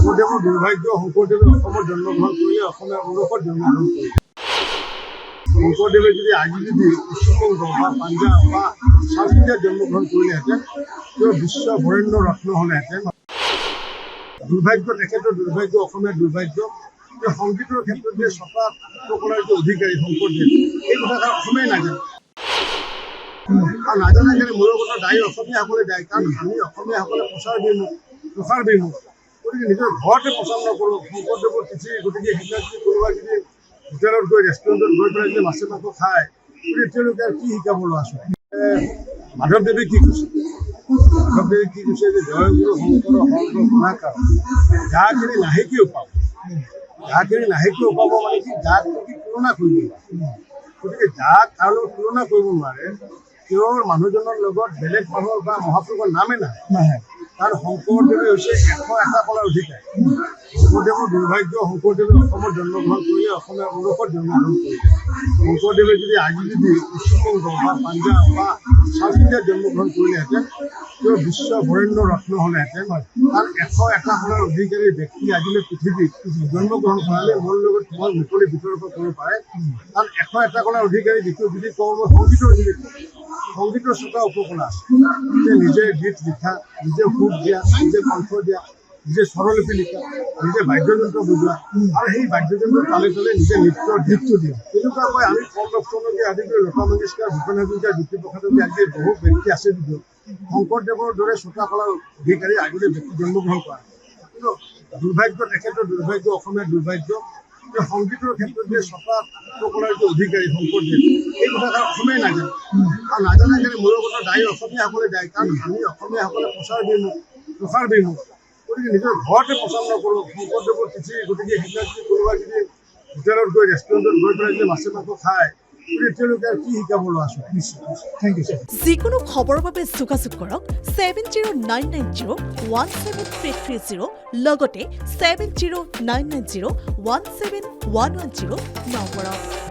শংকৰদেৱৰ দুৰ্ভাগ্য শংকৰদেৱে অসমত জন্মগ্ৰহণ কৰিলে অসমীয়া গৌৰৱত জন্মগ্ৰহণ কৰিলে শংকৰদেৱে যদি আজি যদি পশ্চিমবংগ বা পাঞ্জাব বা সাউথ ইণ্ডিয়াত জন্মগ্ৰহণ কৰিলেহেঁতেন তেওঁ বিশ্ব বৰেণ্য ৰত্ন হ'লেহেঁতেন দুৰ্ভাগ্য তেখেতৰ দুৰ্ভাগ্য অসমীয়াৰ দুৰ্ভাগ্য যে সংগীতৰ ক্ষেত্ৰত যে ছটা উপকলাৰ যে অধিকাৰী শংকৰদেৱ এই কথা অসমীয়াই নাজানে আৰু নাজানে কাৰণে মূলৰ কথা দায়ী অসমীয়াসকলে দায়ী কাৰণ আমি অসমীয়াসকলে প্ৰচাৰ বিমুখ গতিকে নিজৰ ঘৰতে প্ৰচাৰ নকৰোঁ শংকৰদেৱৰ তিথি গতিকে সেইবিলাক যদি কোনোবা যদি হোটেলত গৈ ৰেষ্টুৰেণ্টত গৈ পেলাই যদি মাছে মাংস খায় গতিকে তেওঁলোকে আৰু কি শিকাব ল'ৰা ছোৱালী মাধৱদেৱে কি কৈছে যে জয়গুৰু শংকৰ সৰ্ব গুণাকাৰ যাখিনি নাহেকিও পাব যাখিনি নাহেকিও পাব মানে কি যাক কি তুলনা কৰিব গতিকে যাক কাৰো লগত তুলনা কৰিব নোৱাৰে তেওঁৰ মানুহজনৰ লগত বেলেগ মানুহৰ বা মহাপুৰুষৰ নামেই নাহে কাৰণ শংকৰদেৱে হৈছে 101টা কলাৰ অধিকাৰী শংকৰদেৱৰ দুৰ্ভাগ্য শংকৰদেৱে অসমত জন্মগ্ৰহণ কৰিলে অসমীয়া গৌৰৱত জন্মগ্ৰহণ কৰিলে শংকৰদেৱে যদি আজি যদি পশ্চিমবংগ বা পাঞ্জাব বা সাউথ ইণ্ডিয়াত জন্মগ্ৰহণ কৰিলেহেঁতেন তেওঁ বিশ্ব বৰেণ্য ৰত্ন হ'লেহেঁতেন কাৰণ 101টা কলাৰ অধিকাৰী ব্যক্তি আজিলৈ পৃথিৱীত জন্মগ্ৰহণ কৰালে মোৰ লগত মই মুকলি বিতৰ্ক কৰিব পাৰে কাৰণ 101টা কলাৰ অধিকাৰী যিটো যদি কওঁ মই সংগীতৰ ছটা উপকলা আছে নিজে গীত লিখা নিজে সুৰ দিয়া নিজে কণ্ঠ দিয়া নিজে স্বৰলিপি লিখা নিজে বাদ্যযন্ত্ৰ বজোৱা আৰু সেই বাদ্যযন্ত্ৰৰ তালে তালে নিজে নৃত্য দিয়া তেনেকুৱাকৈ আমি পল্লৱকে আদি কৰি লতা মংগেশকাৰ ভূপেন হাজৰিকা জ্যোতিপ্ৰসাদ আদি বহু ব্যক্তি আছে যদিও শংকৰদেৱৰ দৰে ছটা কলাৰ অধিকাৰী আগতে ব্যক্তি জন্মগ্ৰহণ কৰা কিন্তু দুৰ্ভাগ্য তেখেতৰ দুৰ্ভাগ্য অসমীয়াৰ দুৰ্ভাগ্য যে সংগীতৰ ক্ষেত্ৰত যে ছটা উপকলাৰ যে অধিকাৰী শংকৰদেৱ এই কথা অসমীয়াই নাজানে আৰু নাজানে কাৰণে মূলৰ কথা দায়ী অসমীয়াসকলে দায়ী কাৰণ আমি অসমীয়াসকলে প্ৰচাৰ বিমুখ গতিকে নিজৰ ঘৰতে প্ৰচাৰ নকৰোঁ শংকৰদেৱৰ তিথি গতিকে সেইবিলাক যদি কোনোবা যদি হোটেলত গৈ ৰেষ্টুৰেণ্টত গৈ পেলাই যদি মাছে মাংস খায় গতিকে তেওঁলোকে আৰু কি শিকাব ল'ৰা ছোৱালী নিশ্চয় থেংক ইউ যিকোনো খবৰৰ বাবে যোগাযোগ কৰক 7099017330 লগতে 7099017110 নম্বৰত।